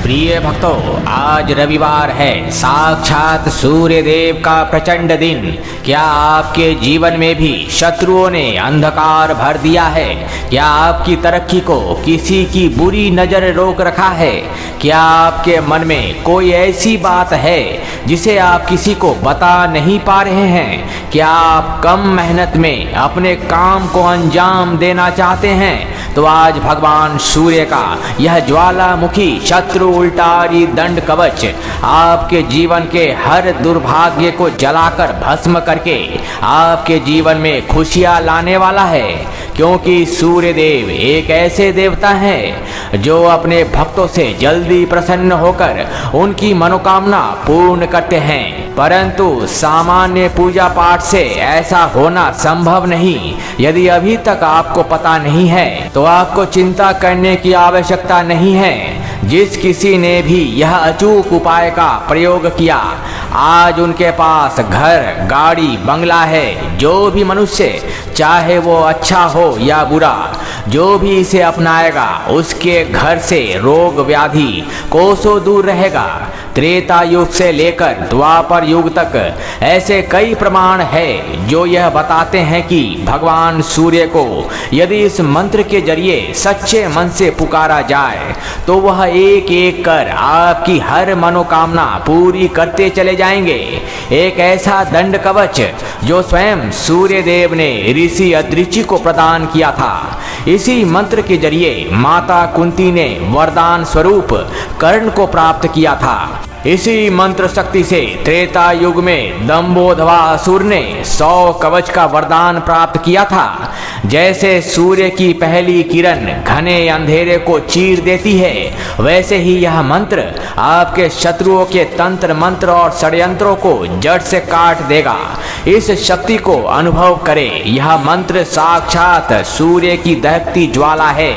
प्रिय भक्तों, आज रविवार है, साक्षात सूर्य देव का प्रचंड दिन। क्या आपके जीवन में भी शत्रुओं ने अंधकार भर दिया है? क्या आपकी तरक्की को किसी की बुरी नजर रोक रखा है? क्या आपके मन में कोई ऐसी बात है जिसे आप किसी को बता नहीं पा रहे हैं? क्या आप कम मेहनत में अपने काम को अंजाम देना चाहते हैं? तो आज भगवान सूर्य का यह ज्वालामुखी शत्रु उल्टारी दंड कवच आपके जीवन के हर दुर्भाग्य को जलाकर भस्म करके आपके जीवन में खुशियां लाने वाला है। क्योंकि सूर्य देव एक ऐसे देवता हैं जो अपने भक्तों से जल्दी प्रसन्न होकर उनकी मनोकामना पूर्ण करते हैं। परंतु सामान्य पूजा पाठ से ऐसा होना संभव नहीं। यदि अभी तक आपको पता नहीं है तो आपको चिंता करने की आवश्यकता नहीं है। जिस किसी ने भी यह अचूक उपाय का प्रयोग किया, आज उनके पास घर, गाड़ी, बंगला है। जो भी मनुष्य, चाहे वो अच्छा हो या बुरा, जो भी इसे अपनाएगा उसके घर से रोग व्याधि कोसों दूर रहेगा। त्रेता युग से लेकर द्वापर युग तक ऐसे कई प्रमाण है जो यह बताते हैं कि भगवान सूर्य को यदि इस मंत्र के जरिए सच्चे मन से पुकारा जाए तो वह एक एक कर आपकी हर मनोकामना पूरी करते चले जाएंगे। एक ऐसा दंड कवच जो स्वयं सूर्य देव ने ऋषि अदृची को प्रदान किया था। इसी मंत्र के जरिए माता कुंती ने वरदान स्वरूप कर्ण को प्राप्त किया था। इसी मंत्र शक्ति से त्रेता युग में दंभोदवा असुर ने 100 कवच का वरदान प्राप्त किया था। जैसे सूर्य की पहली किरण घने अंधेरे को चीर देती है, वैसे ही यह मंत्र आपके शत्रुओं के तंत्र मंत्र और षड्यंत्रों को जड़ से काट देगा। इस शक्ति को अनुभव करें। यह मंत्र साक्षात सूर्य की दहकती ज्वाला है।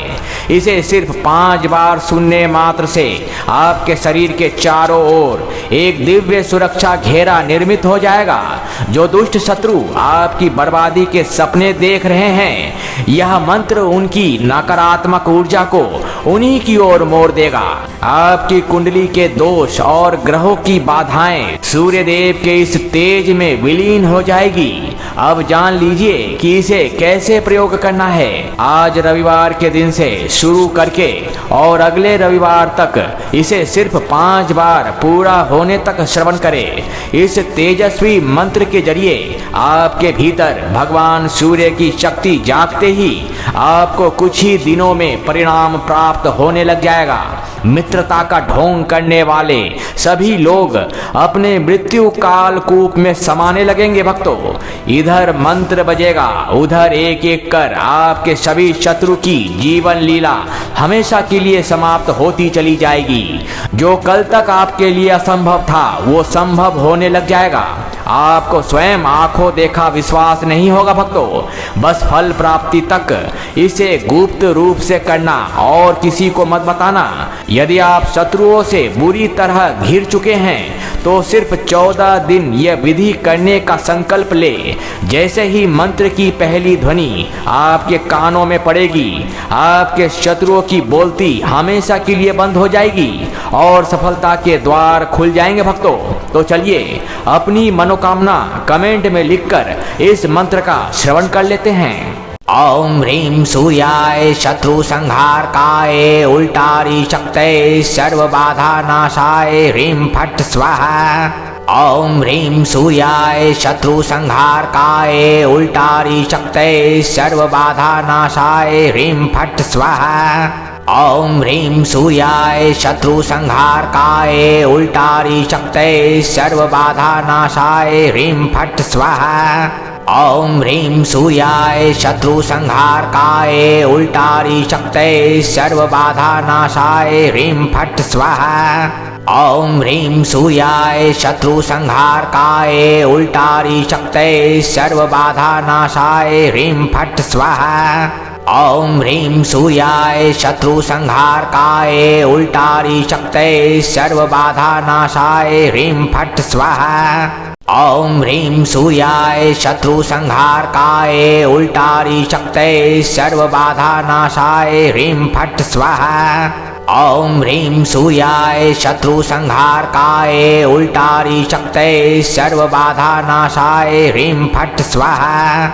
इसे सिर्फ 5 बार सुनने मात्र से आपके शरीर के चारों ओर एक दिव्य सुरक्षा घेरा निर्मित हो जाएगा। जो दुष्ट शत्रु आपकी बर्बादी के सपने देख रहे हैं, यह मंत्र उनकी नकारात्मक ऊर्जा को उन्हीं की ओर मोड़ देगा। आपकी कुंडली के दोष और ग्रहों की बाधाएं सूर्य देव के इस तेज में विलीन हो जाएगी। अब जान लीजिए कि इसे कैसे प्रयोग करना है। आज रविवार के दिन से शुरू करके और अगले रविवार तक इसे सिर्फ 5 बार पूरा होने तक श्रवण करें। इस तेजस्वी मंत्र के जरिए आपके भीतर भगवान सूर्य की शक्ति जागते ही आपको कुछ ही दिनों में परिणाम प्राप्त होने लग जाएगा। मित्रता का ढोंग करने वाले सभी लोग अपने मृत्यु काल कूप में समाने लगेंगे। भक्तों, इधर मंत्र बजेगा, उधर एक एक कर आपके सभी शत्रु की जीवन लीला हमेशा के लिए समाप्त होती चली जाएगी। जो कल तक आपके लिए असंभव था वो संभव होने लग जाएगा। आपको स्वयं आंखों देखा विश्वास नहीं होगा भक्तों। बस फल प्राप्ति तक इसे गुप्त रूप से करना और किसी को मत बताना। यदि आप शत्रुओं से बुरी तरह घिर चुके हैं तो सिर्फ 14 दिन यह विधि करने का संकल्प ले। जैसे ही मंत्र की पहली ध्वनि आपके कानों में पड़ेगी, आपके शत्रुओं की बोलती हमेशा के लिए बंद हो जाएगी और सफलता के द्वार खुल जाएंगे। भक्तों, तो चलिए अपनी मनोकामना कमेंट में लिखकर इस मंत्र का श्रवण कर लेते हैं। ओम ह्रीं सूर्याय शत्रु संहार काय उल्टारी शक्तये सर्व बाधा नाशाय ह्रीं फट् स्वाहा। ओम ह्रीं सूर्याय शत्रु संहार काय उल्टारी शक्तये सर्व बाधा नाशाय ह्रीं फट् स्वाहा। ओम ह्रीं सूर्याय शत्रु संहार काय उल्टारी शक्तये सर्व बाधा नाशाय ह्रीं फट् स्वाहा। ओम ह्रीं सूर्याय शत्रु संहार काय उल्टारी शक्तये सर्व बाधा नाशाय ह्रीं फट् स्वाहा। ओम ह्रीं सूर्याय शत्रु संहार काय उल्टारी शक्तये सर्व बाधा नाशाय ह्रीं फट् स्वाहा। ओम ह्रीं सूर्याय शत्रु संहार काय उल्टारी शक्तये सर्व बाधा नाशाय ह्रीं फट् स्वाहा। ओम ह्रीं सूर्याय शत्रु संहार काय उल्टारी शक्तये सर्व बाधा नाशाय ह्रीं फट् स्वाहा। ओम ह्रीं सूर्याय शत्रु संहार काय उल्टारी शक्तये सर्व बाधा नाशाय ह्रीं फट् स्वाहा।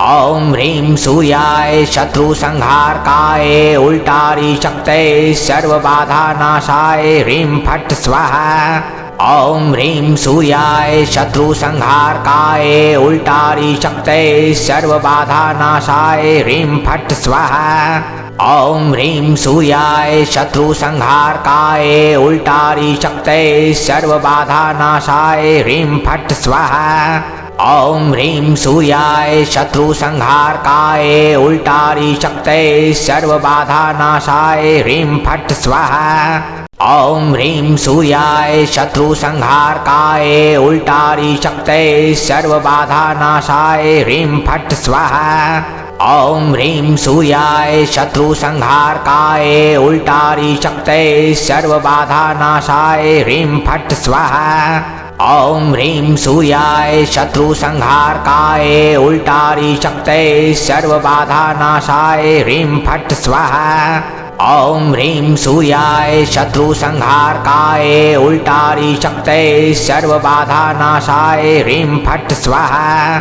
ओम ह्रीं सूर्याय शत्रु संहार काय उल्टारी शक्तये सर्व बाधा नाशाय ह्रीं फट् स्वाहा। ओम ह्रीं सूर्याय शत्रु संहार काय उल्टारी शक्तये सर्व बाधा नाशाय ह्रीं फट् स्वाहा। ओम ह्रीं सूर्याय शत्रु संहार काय उल्टारी शक्तये सर्व बाधा नाशाय ह्रीं फट् स्वाहा। ओम ह्रीं सूर्याय शत्रु संहार काय उल्टारी शक्तये सर्व बाधा नाशाय ह्रीं फट् स्वाहा। ओम ह्रीं सूर्याय शत्रु संहार काय उल्टारी शक्तये सर्व बाधा नाशाय ह्रीं फट् स्वाहा। ओम ह्रीं सूर्याय शत्रु संहार काय उल्टारी शक्तये सर्व बाधा नाशाय ह्रीं फट् स्वाहा। ओम ह्रीं सूर्याय शत्रु संहार काय उल्टारी शक्तये सर्व बाधा नाशाय ह्रीं फट् स्वाहा। ओम ह्रीं सूर्याय शत्रु संहार काय उल्टारी शक्तये सर्व बाधा नाशाय ह्रीं फट् स्वाहा।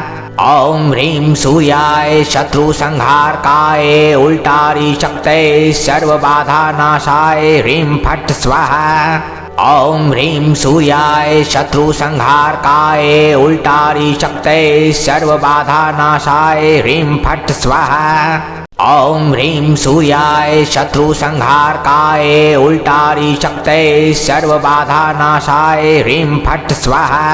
ओम ह्रीं सूर्याय शत्रु संहार काय उल्टारी शक्तये सर्व बाधा नाशाय ह्रीं फट् स्वाहा। ओम ह्रीं सूर्याय शत्रु संहार काय उल्टारी शक्तये सर्व बाधा नाशाय ह्रीं फट् स्वाहा। ओम ह्रीं सूर्याय शत्रु संहार काय उल्टारी शक्तये सर्व बाधा नाशाय ह्रीं फट् स्वाहा।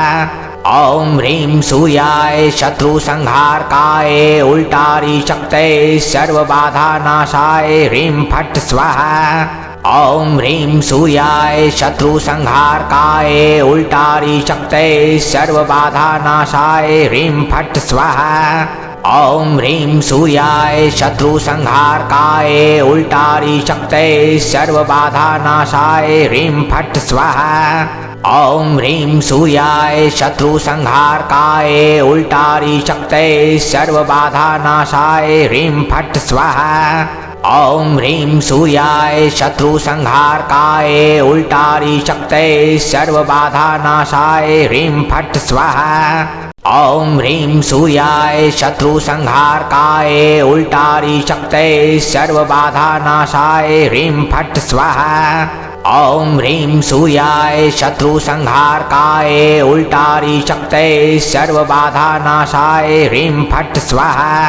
ओम ह्रीं सूर्याय शत्रु संहार काय उल्टारी शक्तये सर्व बाधा नाशाय ह्रीं फट् स्वाहा। ओम ह्रीं सूर्याय शत्रु संहार काय उल्टारी शक्तये सर्व बाधा नाशाय ह्रीं फट् स्वाहा। ओम ह्रीं सूर्याय शत्रु संहार काय उल्टारी शक्तये सर्व बाधा नाशाय ह्रीं फट् स्वाहा। ओम ह्रीं सूर्याय शत्रु संहार काय उल्टारी शक्तये सर्व बाधा नाशाय ह्रीं फट् स्वाहा। ओम ह्रीं सूर्याय शत्रु संहार काय उल्टारी शक्तये सर्व बाधा नाशाय ह्रीं फट् स्वाहा। ओम ह्रीं सूर्याय शत्रु संहार काय उल्टारी शक्तये सर्व बाधा नाशाय ह्रीं फट् स्वाहा। ओम ह्रीं सूर्याय शत्रु संहार काय उल्टारी शक्तये सर्व बाधा नाशाय ह्रीं फट् स्वाहा।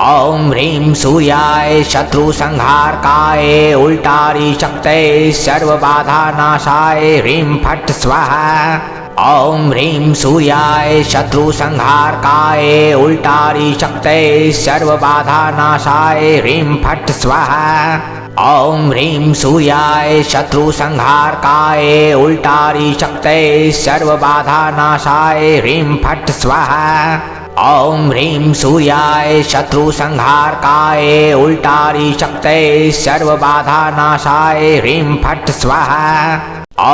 ओम ह्रीं सूर्याय शत्रु संहार काय उल्टारी शक्तये सर्व बाधा नाशाय ह्रीं फट् स्वाहा। ओम ह्रीं सूर्याय शत्रु संहार काय उल्टारी शक्तये सर्व बाधा नाशाय ह्रीं फट् स्वाहा। ओम ह्रीं सूर्याय शत्रु संहार काय उल्टारी शक्तये सर्व बाधा नाशाय ह्रीं फट् स्वाहा। ओम ह्रीं सूर्याय शत्रु संहार काय उल्टारी शक्तये सर्व बाधा नाशाय ह्रीं फट् स्वाहा।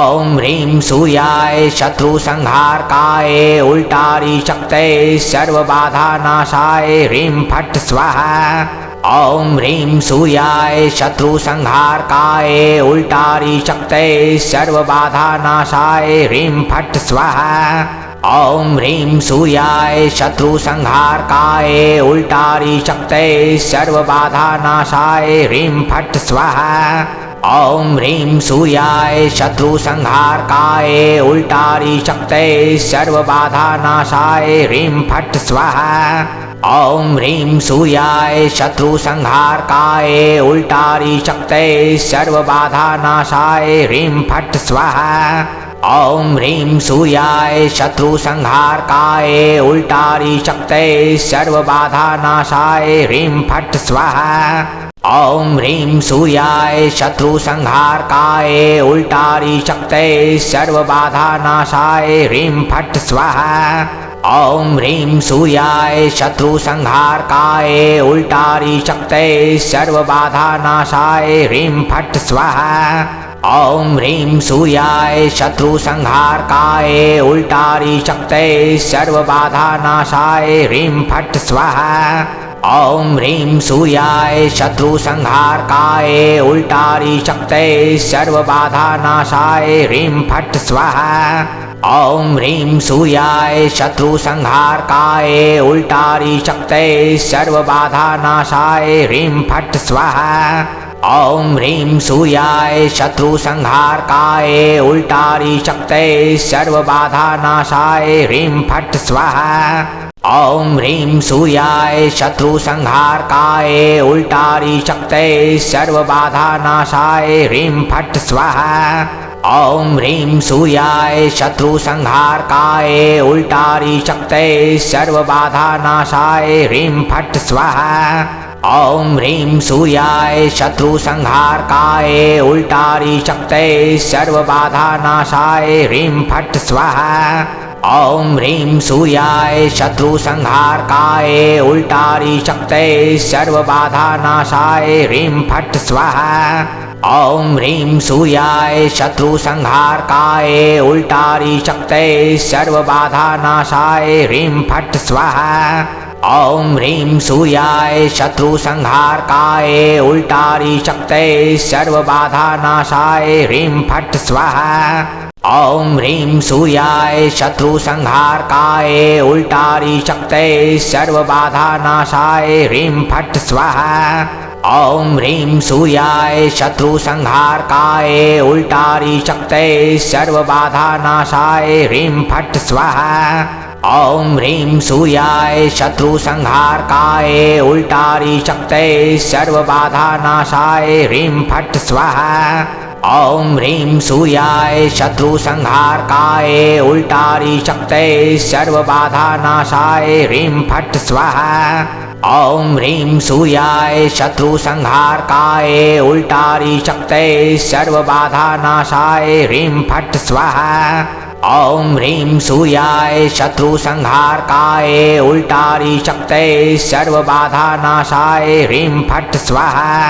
ओम ह्रीं सूर्याय शत्रु संहार काय उल्टारी शक्तये सर्व बाधा नाशाय ह्रीं फट् स्वाहा। ओम ह्रीं सूर्याय शत्रु संहार काय उल्टारी शक्तये सर्व बाधा नाशाय ह्रीं फट् स्वाहा। ओम ह्रीं सूर्याय शत्रु संहार काय उल्टारी शक्तये सर्व बाधा नाशाय ह्रीं फट् स्वाहा। ओम ह्रीं सूर्याय शत्रु संहार काय उल्टारी शक्तये सर्व बाधा नाशाय ह्रीं फट् स्वाहा। ओम ह्रीं सूर्याय शत्रु संहार काय उल्टारी शक्तये सर्व बाधा नाशाय ह्रीं फट् स्वाहा। ओम ह्रीं सूर्याय शत्रु संहार काय उल्टारी शक्तये सर्व बाधा नाशाय ह्रीं फट् स्वाहा। ओम ह्रीं सूर्याय शत्रु संहार काय उल्टारी शक्तये सर्व बाधा नाशाय ह्रीं फट् स्वाहा। ओम ह्रीं सूर्याय शत्रु संहार काय उल्टारी शक्तये सर्व बाधा नाशाय ह्रीं फट् स्वाहा। ओम ह्रीं सूर्याय शत्रु संहार काय उल्टारी शक्तये सर्व बाधा नाशाय ह्रीं फट् स्वाहा। ओम ह्रीं सूर्याय शत्रु संहारकाय उल्टारी शक्तये सर्व बाधा नाशाय ह्रीं फट् स्वाहा। ओम ह्रीं सूर्याय शत्रु संहारकाय उल्टारी शक्तये सर्व बाधा नाशाय ह्रीं फट् स्वाहा। ओम ह्रीं सूर्याय शत्रु संहारकाय उल्टारी शक्तये सर्व बाधा नाशाय ह्रीं फट् स्वाहा। ओम ह्रीं सूर्याय शत्रु संहारकाय उल्टारी शक्तये सर्व बाधा नाशाय ह्रीं फट् स्वाहा। ओम ह्रीं सूर्याय शत्रु संहारकाय उल्टारी शक्तये सर्व बाधा नाशाय ह्रीं फट् स्वाहा। ओम ह्रीं सूर्याय शत्रु संहारकाय उल्टारी शक्तये सर्व बाधा नाशाय ह्रीं फट् स्वाहा। ओम ह्रीं सूर्याय शत्रु संहारकाय उल्टारी शक्तये सर्व बाधा नाशाय ह्रीं फट् स्वाहा। ओम ह्रीं सूर्याय शत्रु संहारकाय उल्टारी शक्तये सर्व बाधा नाशाय ह्रीं फट् स्वाहा। ओम ह्रीं सूर्याय शत्रु संहारकाय उल्टारी शक्तये सर्व बाधा नाशाय ह्रीं फट् स्वाहा। ओम ह्रीं सूर्याय शत्रु संहारकाय उल्टारी शक्तये सर्व बाधा नाशाय ह्रीं फट् स्वाहा। ओम ह्रीं सूर्याय शत्रु संहारकाय उल्टारी शक्तये सर्व बाधा नाशाय ह्रीं फट् स्वाहा। ओम ह्रीं सूर्याय शत्रु संहारकाय उल्टारी शक्तये सर्व बाधा नाशाय ह्रीं फट् स्वाहा। ओम ह्रीं सूर्याय शत्रु संहारकाय उल्टारी शक्तये सर्व बाधा नाशाय ह्रीं फट् स्वाहा। ओम ह्रीं सूर्याय शत्रु संहारकाय उल्टारी शक्तये सर्व बाधा नाशाय ह्रीं फट् स्वाहा। ओम ह्रीं सूर्याय शत्रु संहारकाय उल्टारी शक्तये सर्व बाधा नाशाय ह्रीं फट् स्वाहा।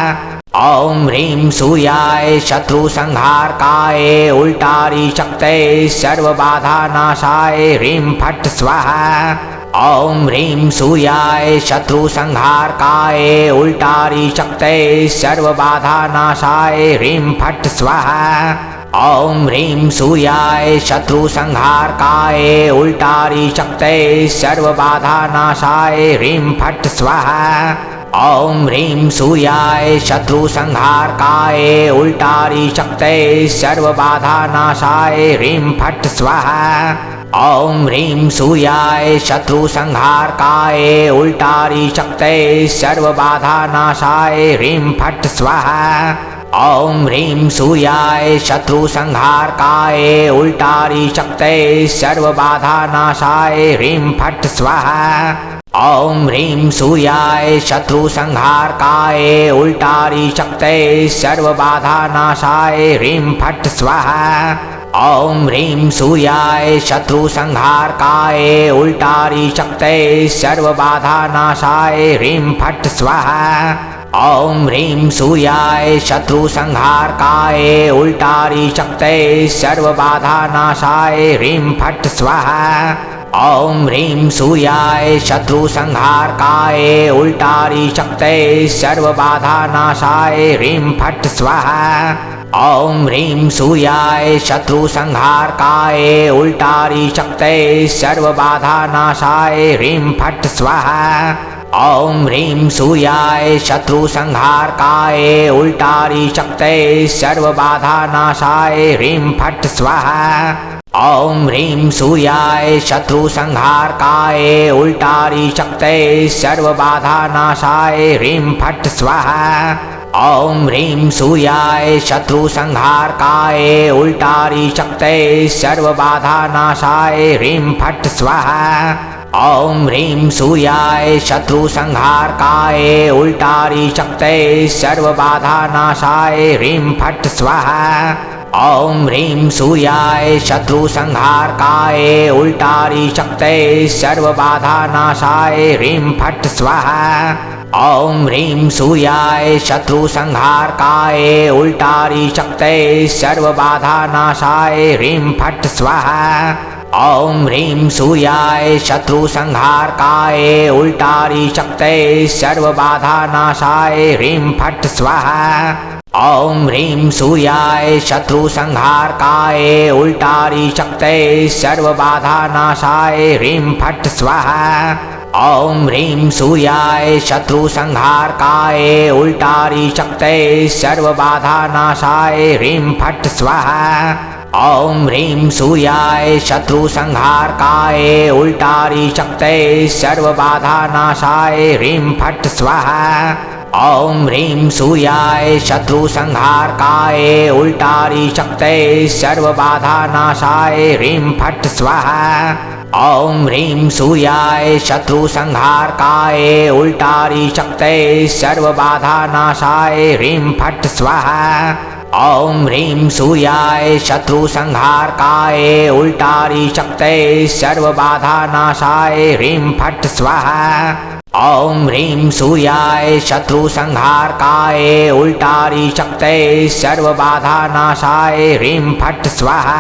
ओम ह्रीं सूर्याय शत्रु संहारकाय उल्टारी शक्तये सर्व बाधा नाशाय ह्रीं फट् स्वाहा। ओम ह्रीं सूर्याय शत्रु संहारकाय उल्टारी शक्तये सर्व बाधा नाशाय ह्रीं फट् स्वाहा। ओम ह्रीं सूर्याय शत्रु संहारकाय उल्टारी शक्तये सर्व बाधा नाशाय ह्रीं फट् स्वाहा। ओम ह्रीं सूर्याय शत्रु संहारकाय उल्टारी शक्तये सर्व बाधा नाशाय ह्रीं फट् स्वाहा। ओम ह्रीं सूर्याय शत्रु संहारकाय उल्टारी शक्तये सर्व बाधा नाशाय ह्रीं फट् स्वाहा। ओम ह्रीं सूर्याय शत्रु संहारकाय उल्टारी शक्तये सर्व बाधा नाशाय ह्रीं फट् स्वाहा। ओम ह्रीं सूर्याय शत्रु संहारकाय उल्टारी शक्तये सर्व बाधा नाशाय ह्रीं फट् स्वाहा। ओम ह्रीं सूर्याय शत्रु संहारकाय उल्टारी शक्तये सर्व बाधा नाशाय ह्रीं फट् स्वाहा। ओम ह्रीं सूर्याय शत्रु संहारकाय उल्टारी शक्तये सर्व बाधा नाशाय ह्रीं फट् स्वाहा। ओम ह्रीं सूर्याय शत्रु संहारकाय उल्टारी शक्तये सर्व बाधा नाशाय ह्रीं फट् स्वाहा। ओम ह्रीं सूर्याय शत्रु संहारकाय उल्टारी शक्तये सर्व बाधा नाशाय ह्रीं फट् स्वाहा। ओम ह्रीं सूर्याय शत्रु संहारकाय उल्टारी शक्तये सर्व बाधा नाशाय ह्रीं फट् स्वाहा। ओम ह्रीं सूर्याय शत्रु संहारकाय उल्टारी शक्तये सर्व बाधा नाशाय ह्रीं फट् स्वाहा। ओम ह्रीं सूर्याय शत्रु संहारकाय उल्टारी शक्तये सर्व बाधा नाशाय ह्रीं फट् स्वाहा। ओम ह्रीं सूर्याय शत्रु संहारकाय उल्टारी शक्तये सर्व बाधा नाशाय ह्रीं फट् स्वाहा। ओम ह्रीं सूर्याय शत्रु संहारकाय उल्टारी शक्तये सर्व बाधा नाशाय ह्रीं फट् स्वाहा। ओम ह्रीं सूर्याय शत्रु संहारकाय उल्टारी शक्तये सर्व बाधा नाशाय ह्रीं फट् स्वाहा। ओम ह्रीं सूर्याय शत्रु संहारकाय उल्टारी शक्तये सर्व बाधा नाशाय ह्रीं फट् स्वाहा। ओम ह्रीं सूर्याय शत्रु संहारकाय उल्टारी शक्तये सर्व बाधा नाशाय ह्रीं फट् स्वाहा। ओम ह्रीं सूर्याय शत्रु संहारकाय उल्टारी शक्तये सर्व बाधा नाशाय ह्रीं फट् स्वाहा। ओम ह्रीं सूर्याय शत्रु संहारकाय उल्टारी शक्तये सर्व बाधा नाशाय ह्रीं फट् स्वाहा। ओम ह्रीं सूर्याय शत्रु संहारकाय उल्टारी शक्तये सर्व बाधा नाशाय ह्रीं फट् स्वाहा। ओम ह्रीं सूर्याय शत्रु संहारकाय उल्टारी शक्तये सर्व बाधा नाशाय ह्रीं फट् स्वाहा। ओम ह्रीं सूर्याय शत्रु संहारकाय उल्टारी शक्तये सर्व बाधा नाशाय ह्रीं फट् स्वाहा। ओम ह्रीं सूर्याय शत्रु संहारकाय उल्टारी शक्तये सर्व बाधा नाशाय ह्रीं फट् स्वाहा।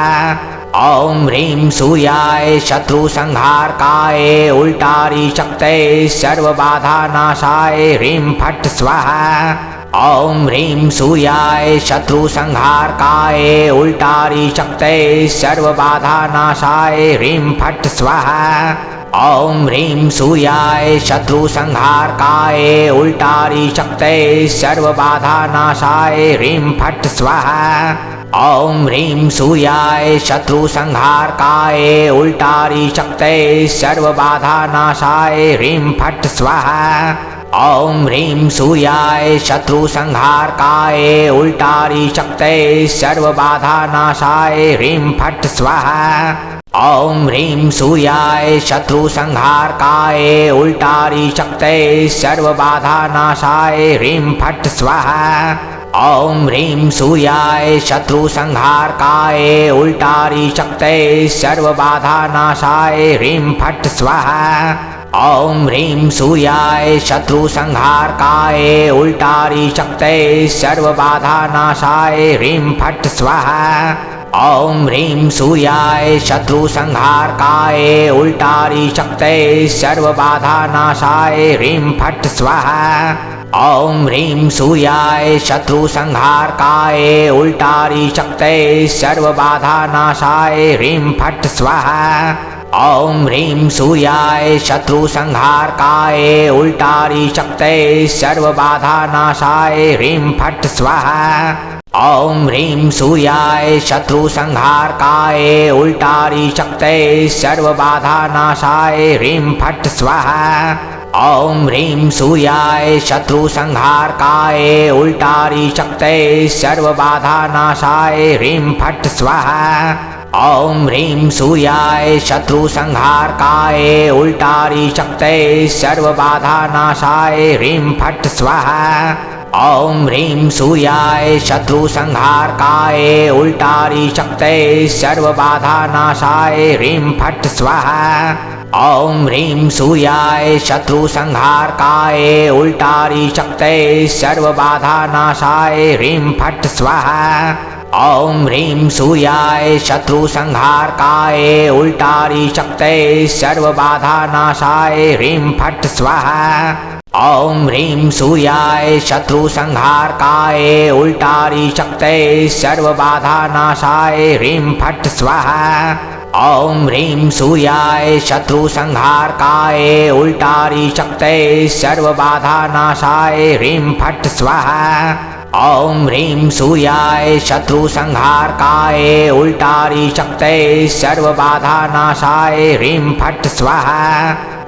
ओम ह्रीं सूर्याय शत्रु संहारकाय उल्टारी शक्तये सर्व बाधा नाशाय ह्रीं फट् स्वाहा। ओम ह्रीं सूर्याय शत्रु संहारकाय उल्टारी शक्तये सर्व बाधा नाशाय ह्रीं फट् स्वाहा। ओम ह्रीं सूर्याय शत्रु संहारकाय उल्टारी शक्तये सर्व बाधा नाशाय ह्रीं फट् स्वाहा। ओम ह्रीं सूर्याय शत्रु संहारकाय उल्टारी शक्तये सर्व बाधा नाशाय ह्रीं फट् स्वाहा। ओम ह्रीं सूर्याय शत्रु संहारकाय उल्टारी शक्तये सर्व बाधा नाशाय ह्रीं फट् स्वाहा। ओम ह्रीं सूर्याय शत्रु संहारकाय उल्टारी शक्तये सर्व बाधा नाशाय ह्रीं फट् स्वाहा। ओम ह्रीं सूर्याय शत्रु संहारकाय उल्टारी शक्तये सर्व बाधा नाशाय ह्रीं फट् स्वाहा। ओम ह्रीं सूर्याय शत्रु संहारकाय उल्टारी शक्तये सर्व बाधा नाशाय ह्रीं फट् स्वाहा। ओम ह्रीं सूर्याय शत्रु संहारकाय उल्टारी शक्तये सर्व बाधा नाशाय ह्रीं फट् स्वाहा। ओम ह्रीं सूर्याय शत्रु संहारकाय उल्टारी शक्तये सर्व बाधा नाशाय ह्रीं फट् स्वाहा। ओम ह्रीं सूर्याय शत्रु संहारकाय उल्टारी शक्तये सर्व बाधा नाशाय ह्रीं फट् स्वाहा। ओम ह्रीं सूर्याय शत्रु संहारकाय उल्टारी शक्तये सर्व बाधा नाशाय ह्रीं फट् स्वाहा। ओम ह्रीं सूर्याय शत्रु संहारकाय उल्टारी शक्तये सर्व बाधा नाशाय ह्रीं फट् स्वाहा। ओम ह्रीं सूर्याय शत्रु संहारकाय उल्टारी शक्तये सर्व बाधा नाशाय ह्रीं फट् स्वाहा। ओम ह्रीं सूर्याय शत्रु संहारकाय उल्टारी शक्तये सर्व बाधा नाशाय ह्रीं फट् स्वाहा। ओम ह्रीं सूर्याय शत्रु संहारकाय उल्टारी शक्तये सर्व बाधा नाशाय ह्रीं फट् स्वाहा। ओम ह्रीं सूर्याय शत्रु संहारकाय उल्टारी शक्तये सर्व बाधा नाशाय ह्रीं फट् स्वाहा। ओम ह्रीं सूर्याय शत्रु संहारकाय उल्टारी शक्तये सर्व बाधा नाशाय ह्रीं फट् स्वाहा। ओम ह्रीं सूर्याय शत्रु संहारकाय उल्टारी शक्तये सर्व बाधा नाशाय ह्रीं फट् स्वाहा। ओम ह्रीं सूर्याय शत्रु संहारकाय उल्टारी शक्तये सर्व बाधा नाशाय ह्रीं फट् स्वाहा।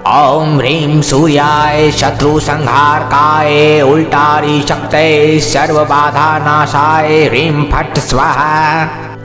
ओम ह्रीं सूर्याय शत्रु संहारकाय उल्टारी शक्तये सर्व बाधा नाशाय ह्रीं फट् स्वाहा।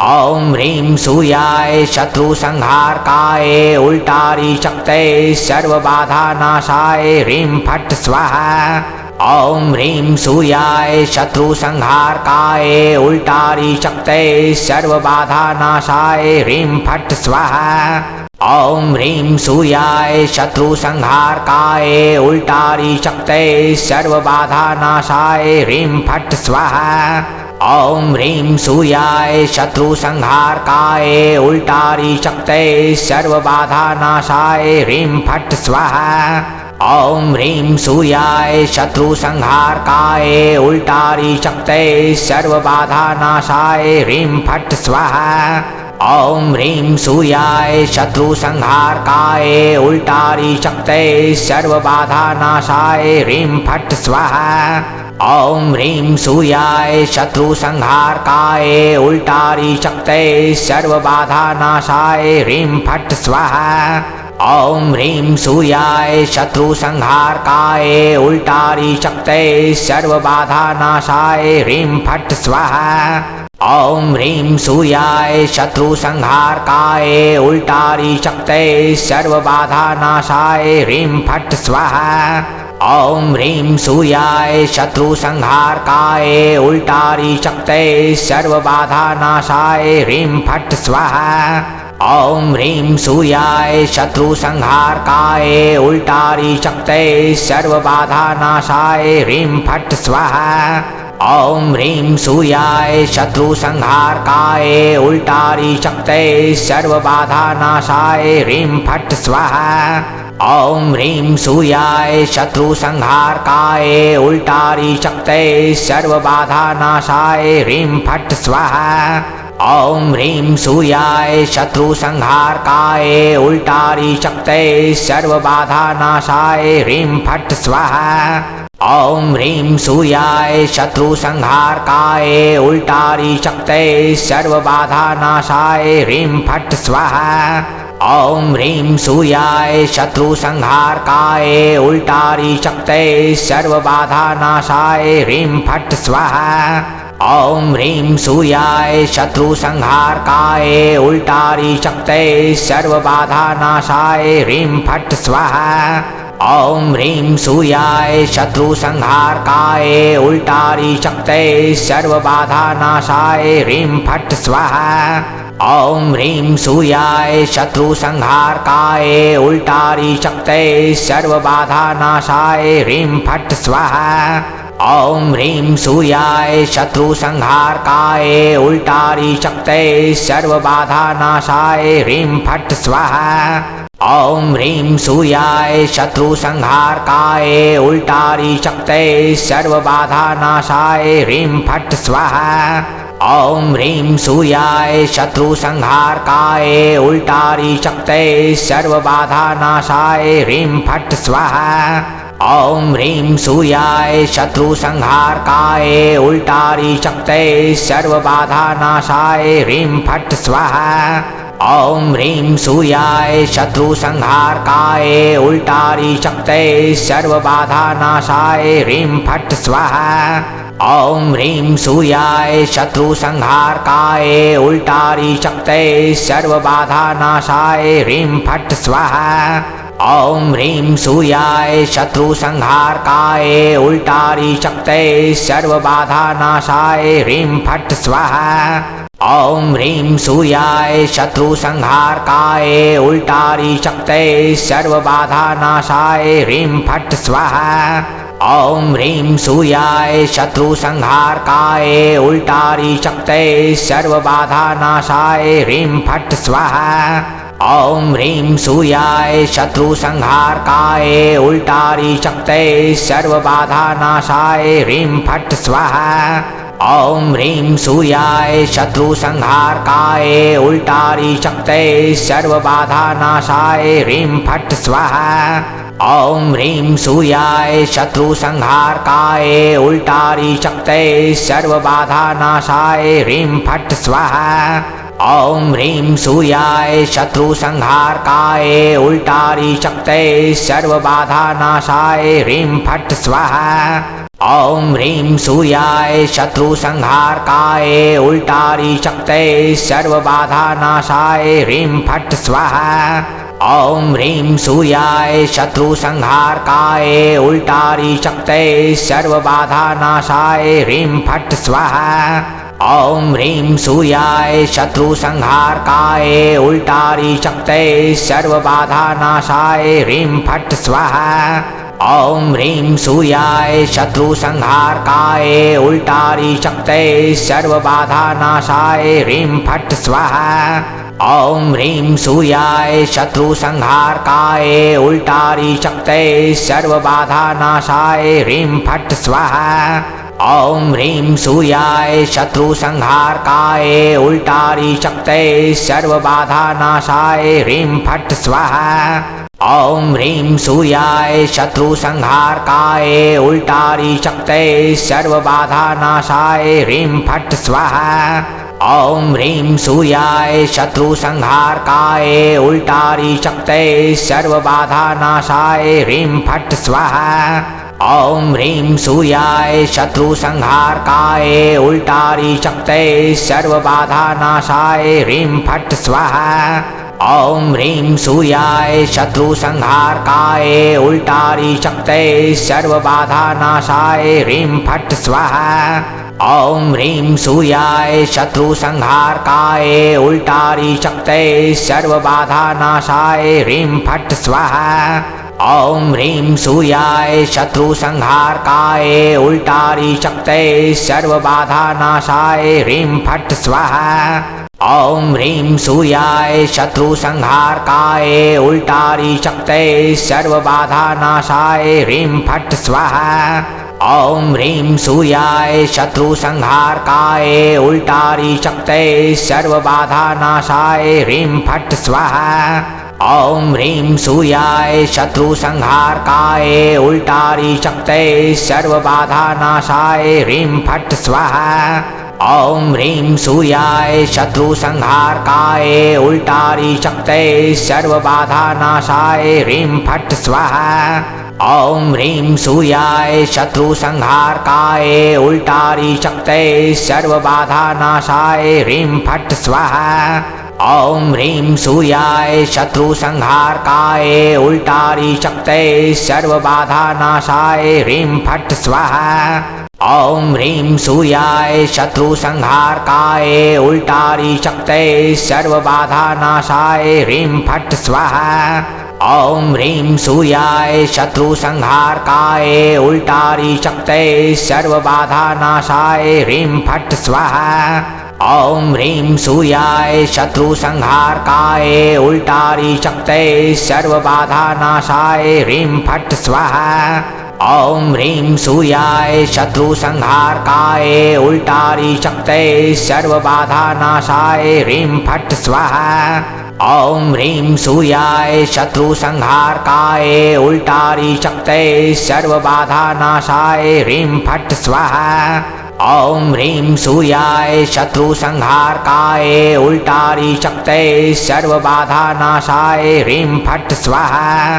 ओम ह्रीं सूर्याय शत्रु संहारकाय उल्टारी शक्तये सर्व बाधा नाशाय ह्रीं फट् स्वाहा। ओम ह्रीं सूर्याय शत्रु संहारकाय उल्टारी शक्तये सर्व बाधा नाशाय ह्रीं फट् स्वाहा। ओम ह्रीं सूर्याय शत्रु संहारकाय उल्टारी शक्तये सर्व बाधा नाशाय ह्रीं फट् स्वाहा। ओम ह्रीं सूर्याय शत्रु संहार काय उल्टारी शक्तये सर्व बाधा नाशाय ह्रीं फट् स्वाहा। ओम ह्रीं सूर्याय शत्रु संहार काय उल्टारी शक्तये सर्व बाधा नाशाय ह्रीं फट् स्वाहा। ओम ह्रीं सूर्याय शत्रु संहार काय उल्टारी शक्तये सर्व बाधा नाशाय ह्रीं फट् स्वाहा। ओम ह्रीं सूर्याय शत्रु संहार काय उल्टारी शक्तये सर्व बाधा नाशाय ह्रीं फट् स्वाहा। ओम ह्रीं सूर्याय शत्रु संहार काय उल्टारी शक्तये सर्व बाधा नाशाय ह्रीं फट् स्वाहा। ओम ह्रीं सूर्याय शत्रु संहार काय उल्टारी शक्तये सर्व बाधा नाशाय ह्रीं फट् स्वाहा। ओम ह्रीं सूर्याय शत्रु संहार काय उल्टारी शक्तये सर्व बाधा नाशाय ह्रीं फट् स्वाहा। ओम ह्रीं सूर्याय शत्रु संहार काय उल्टारी शक्तये सर्व बाधा नाशाय ह्रीं फट् स्वाहा। ओम ह्रीं सूर्याय शत्रु संहार काय उल्टारी शक्तये सर्व बाधा नाशाय ह्रीं फट् स्वाहा। ओम ह्रीं सूर्याय शत्रु संहार काय उल्टारी शक्तये सर्व बाधा नाशाय ह्रीं फट् स्वाहा। ओम ह्रीं सूर्याय शत्रु संहार काय उल्टारी शक्तये सर्व बाधा नाशाय ह्रीं फट् स्वाहा। ओम ह्रीं सूर्याय शत्रु संहार काय उल्टारी शक्तये सर्व बाधा नाशाय ह्रीं फट् स्वाहा। ओम ह्रीं सूर्याय शत्रु संहार काय उल्टारी शक्तये सर्व बाधा नाशाय ह्रीं फट् स्वाहा। ओम ह्रीं सूर्याय शत्रु संहार काय उल्टारी शक्तये सर्व बाधा नाशाय ह्रीं फट् स्वाहा। ओम ह्रीं सूर्याय शत्रु संहार काय उल्टारी शक्तये सर्व बाधा नाशाय ह्रीं फट् स्वाहा। ओम ह्रीं सूर्याय शत्रु संहार काय उल्टारी शक्तये सर्व बाधा नाशाय ह्रीं फट् स्वाहा। ओम ह्रीं सूर्याय शत्रु संहार काय उल्टारी शक्तये सर्व बाधा नाशाय ह्रीं फट् स्वाहा। ओम ह्रीं सूर्याय शत्रु संहार काय उल्टारी शक्तये सर्व बाधा नाशाय ह्रीं फट् स्वाहा। ओम ह्रीं सूर्याय शत्रु संहार काय उल्टारी शक्तये सर्व बाधा नाशाय ह्रीं फट् स्वाहा। ओम ह्रीं सूर्याय शत्रु संहार काय उल्टारी शक्तये सर्व बाधा नाशाय ह्रीं फट् स्वाहा। ओम ह्रीं सूर्याय शत्रु संहार काय उल्टारी शक्तये सर्व बाधा नाशाय ह्रीं फट् स्वाहा। ओम ह्रीं सूर्याय शत्रु संहार काय उल्टारी शक्तये सर्व बाधा नाशाय ह्रीं फट् स्वाहा। ओम ह्रीं सूर्याय शत्रु संहार काय उल्टारी शक्तये सर्व बाधा नाशाय ह्रीं फट् स्वाहा। ओम ह्रीं सूर्याय शत्रु संहार काय उल्टारी शक्तये सर्व बाधा नाशाय ह्रीं फट् स्वाहा। ओम ह्रीं सूर्याय शत्रु संहार काय उल्टारी शक्तये सर्व बाधा नाशाय ह्रीं फट् स्वाहा। ओम ह्रीं सूर्याय शत्रु संहार काय उल्टारी शक्तये सर्व बाधा नाशाय ह्रीं फट् स्वाहा। ओम ह्रीं सूर्याय शत्रु संहार काय उल्टारी शक्तये सर्व बाधा नाशाय ह्रीं फट् स्वाहा। ओम ह्रीं सूर्याय शत्रु संहार काय उल्टारी शक्तये सर्व बाधा नाशाय ह्रीं फट् स्वाहा। ओम ह्रीं सूर्याय शत्रु संहार काय उल्टारी शक्तये सर्व बाधा नाशाय ह्रीं फट् स्वाहा। ओम ह्रीं सूर्याय शत्रु संहार काय उल्टारी शक्तये सर्व बाधा नाशाय ह्रीं फट् स्वाहा। ओम ह्रीं सूर्याय शत्रु संहार काय उल्टारी शक्तये सर्व बाधा नाशाय ह्रीं फट् स्वाहा। ओम ह्रीं सूर्याय शत्रु संहार काय उल्टारी शक्तये सर्व बाधा नाशाय ह्रीं फट् स्वाहा। ओम ह्रीं सूर्याय शत्रु संहारकाय उल्टारी शक्तये सर्व बाधा नाशाय ह्रीं फट् स्वाहा। ओम ह्रीं सूर्याय शत्रु संहारकाय उल्टारी शक्तये सर्व बाधा नाशाय ह्रीं फट् स्वाहा। ओम ह्रीं सूर्याय शत्रु संहारकाय उल्टारी शक्तये सर्व बाधा नाशाय ह्रीं फट् स्वाहा। ओम ह्रीं सूर्याय शत्रु संहारकाय उल्टारी शक्तये सर्व बाधा नाशाय ह्रीं फट् स्वाहा। ओम ह्रीं सूर्याय शत्रु संहारकाय उल्टारी शक्तये सर्व बाधा नाशाय ह्रीं फट् स्वाहा। ओम ह्रीं सूर्याय शत्रु संहारकाय उल्टारी शक्तये सर्व बाधा नाशाय ह्रीं फट् स्वाहा। ओम ह्रीं सूर्याय शत्रु संहारकाय उल्टारी शक्तये सर्व बाधा नाशाय ह्रीं फट् स्वाहा। ओम ह्रीं सूर्याय शत्रु संहारकाय उल्टारी शक्तये सर्व बाधा नाशाय ह्रीं फट् स्वाहा। ओम ह्रीं सूर्याय शत्रु संहारकाय उल्टारी शक्तये सर्व बाधा नाशाय ह्रीं फट् स्वाहा। ओम ह्रीं सूर्याय शत्रु संहारकाय उल्टारी शक्तये सर्व बाधा नाशाय ह्रीं फट् स्वाहा। ओम ह्रीं सूर्याय शत्रु संहारकाय उल्टारी शक्तये सर्व बाधा नाशाय ह्रीं फट् स्वाहा। ओम ह्रीं सूर्याय शत्रु संहारकाय उल्टारी शक्तये सर्व बाधा नाशाय ह्रीं फट् स्वाहा। ओम ह्रीं सूर्याय शत्रु संहारकाय उल्टारी शक्तये सर्व बाधा नाशाय ह्रीं फट् स्वाहा। ओम ह्रीं सूर्याय शत्रु संहारकाय उल्टारी शक्तये सर्व बाधा नाशाय ह्रीं फट् स्वाहा। ओम ह्रीं सूर्याय शत्रु संहारकाय उल्टारी शक्तये सर्व बाधा नाशाय ह्रीं फट् स्वाहा। ओम ह्रीं सूर्याय शत्रु संहारकाय उल्टारी शक्तये सर्व बाधा नाशाय ह्रीं फट् स्वाहा। ओम ह्रीं सूर्याय शत्रु संहारकाय उल्टारी शक्तये सर्व बाधा नाशाय ह्रीं फट् स्वाहा। ओम ह्रीं सूर्याय शत्रु संहारकाय उल्टारी शक्तये सर्व बाधा नाशाय ह्रीं फट् स्वाहा। ओम ह्रीं सूर्याय शत्रु संहारकाय उल्टारी शक्तये सर्व बाधा नाशाय ह्रीं फट् स्वाहा। ओम ह्रीं सूर्याय शत्रु संहारकाय उल्टारी शक्तये सर्व बाधा नाशाय ह्रीं फट् स्वाहा। ओम ह्रीं सूर्याय शत्रु संहारकाय उल्टारी शक्तये सर्व बाधा नाशाय ह्रीं फट् स्वाहा।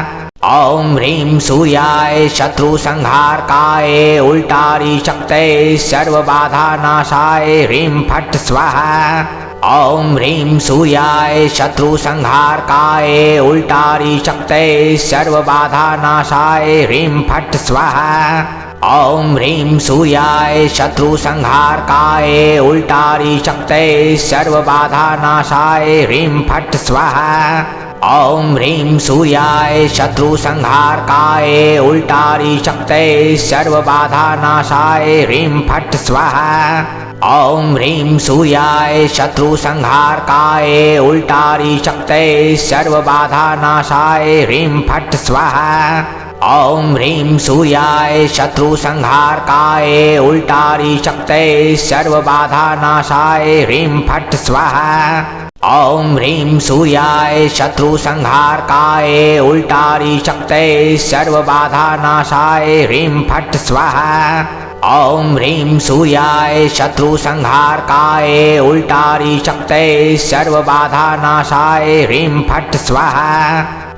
ओम ह्रीं सूर्याय शत्रु संहारकाय उल्टारी शक्तये सर्व बाधा नाशाय ह्रीं फट् स्वाहा। ओम ह्रीं सूर्याय शत्रु संहारकाय उल्टारी शक्तये सर्व बाधा नाशाय ह्रीं फट् स्वाहा। ओम ह्रीं सूर्याय शत्रु संहारकाय उल्टारी शक्तये सर्व बाधा नाशाय ह्रीं फट् स्वाहा। ओम ह्रीं सूर्याय शत्रु संहारकाय उल्टारी शक्तये सर्व बाधा नाशाय ह्रीं फट् स्वाहा। ओम ह्रीं सूर्याय शत्रु संहारकाय उल्टारी शक्तये सर्व बाधा नाशाय ह्रीं फट् स्वाहा। ओम ह्रीं सूर्याय शत्रु संहारकाय उल्टारी शक्तये सर्व बाधा नाशाय ह्रीं फट् स्वाहा। ओम ह्रीं सूर्याय शत्रु संहारकाय उल्टारी शक्तये सर्व बाधा नाशाय ह्रीं फट् स्वाहा। ओम ह्रीं सूर्याय शत्रु संहारकाय उल्टारी शक्तये सर्व बाधा नाशाय ह्रीं फट् स्वाहा।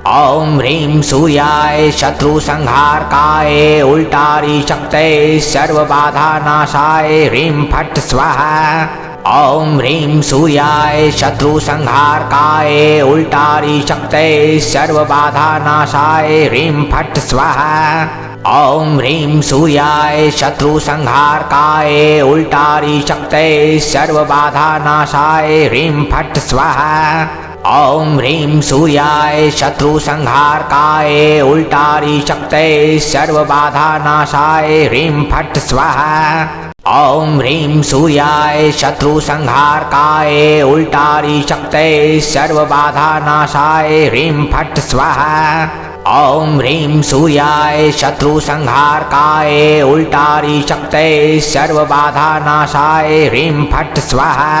ओम ह्रीं सूर्याय शत्रु संहारकाय उल्टारी शक्तये सर्व बाधा नाशाय ह्रीं फट् स्वाहा। ओम ह्रीं सूर्याय शत्रु संहारकाय उल्टारी शक्तये सर्व बाधा नाशाय ह्रीं फट् स्वाहा। ओम ह्रीं सूर्याय शत्रु संहारकाय उल्टारी शक्तये सर्व बाधा नाशाय ह्रीं फट् स्वाहा। ओम ह्रीं सूर्याय शत्रु संहारकाय उल्टारी शक्तये सर्व बाधा नाशाय ह्रीं फट् स्वाहा। ओम ह्रीं सूर्याय शत्रु संहारकाय उल्टारी शक्तये सर्व बाधा नाशाय ह्रीं फट् स्वाहा। ओम ह्रीं सूर्याय शत्रु संहारकाय उल्टारी शक्तये सर्व बाधा नाशाय ह्रीं फट् स्वाहा।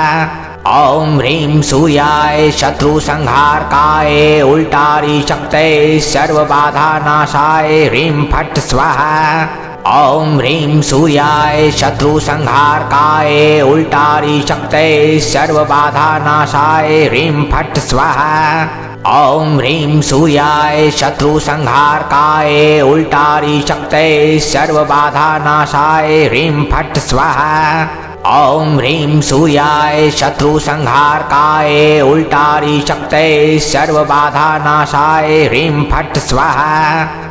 ओम ह्रीं सूर्याय शत्रु संहारकाय उल्टारी शक्तये सर्व बाधा नाशाय ह्रीं फट् स्वाहा। ओम ह्रीं सूर्याय शत्रु संहारकाय उल्टारी शक्तये सर्व बाधा नाशाय ह्रीं फट् स्वाहा। ओम ह्रीं सूर्याय शत्रु संहारकाय उल्टारी शक्तये सर्व बाधा नाशाय ह्रीं फट् स्वाहा। ओम ह्रीं सूर्याय शत्रु संहारकाय उल्टारी शक्तये सर्व बाधा नाशाय ह्रीं फट् स्वाहा।